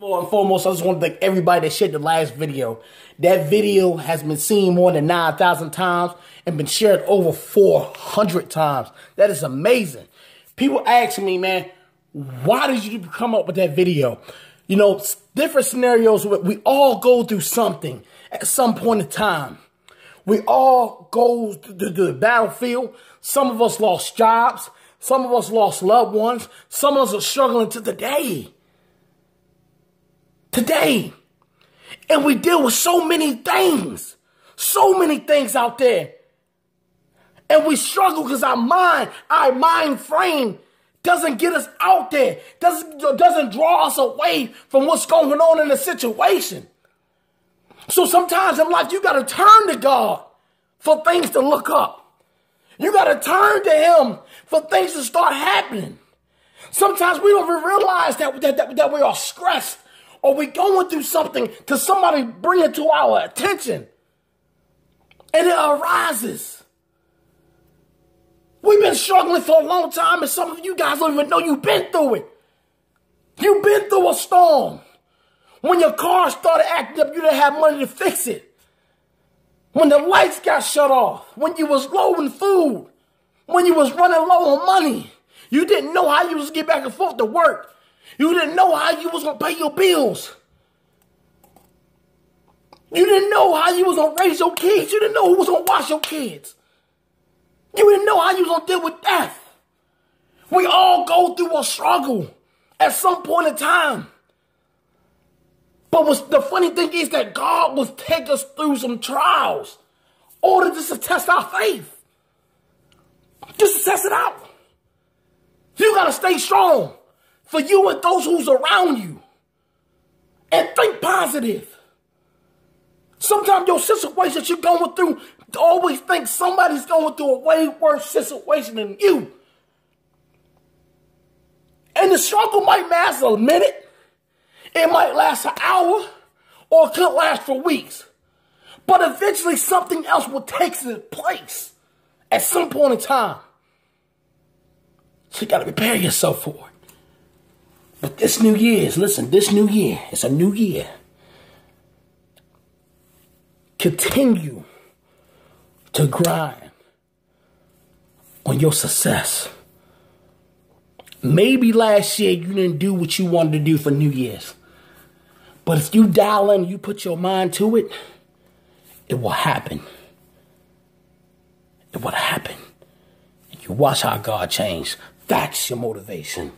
And foremost, I just want to thank everybody that shared the last video. That video has been seen more than 9,000 times and been shared over 400 times. That is amazing. People ask me, man, why did you come up with that video? You know, different scenarios. We all go through something at some point in time. We all go to the battlefield. Some of us lost jobs. Some of us lost loved ones. Some of us are struggling to today. And we deal with so many things out there. And we struggle because our mind frame doesn't get us out there, doesn't draw us away from what's going on in the situation. So sometimes in life, you got to turn to God for things to look up. You got to turn to Him for things to start happening. Sometimes we don't even realize that we are stressed, or we're going through something till somebody bring it to our attention. And it arises. We've been struggling for a long time, and some of you guys don't even know you've been through it. You've been through a storm. When your car started acting up, you didn't have money to fix it. When the lights got shut off. When you was low in food. When you was running low on money. You didn't know how you was going to get back and forth to work. You didn't know how you was going to pay your bills. You didn't know how you was going to raise your kids. You didn't know who was going to watch your kids. You didn't know how you was going to deal with death. We all go through a struggle at some point in time. But the funny thing is that God will take us through some trials in order just to test our faith. Just to test it out. You got to stay strong for you and those who's around you. And think positive. Sometimes your situation that you're going through, always think somebody's going through a way worse situation than you. And the struggle might last a minute. It might last an hour, or it could last for weeks. But eventually something else will take its place at some point in time. So you got to prepare yourself for it. But this New Year's, listen, this New Year, it's a new year. Continue to grind on your success. Maybe last year you didn't do what you wanted to do for New Year's. But if you dial in and you put your mind to it, it will happen. It will happen. And you watch how God changed. That's your motivation.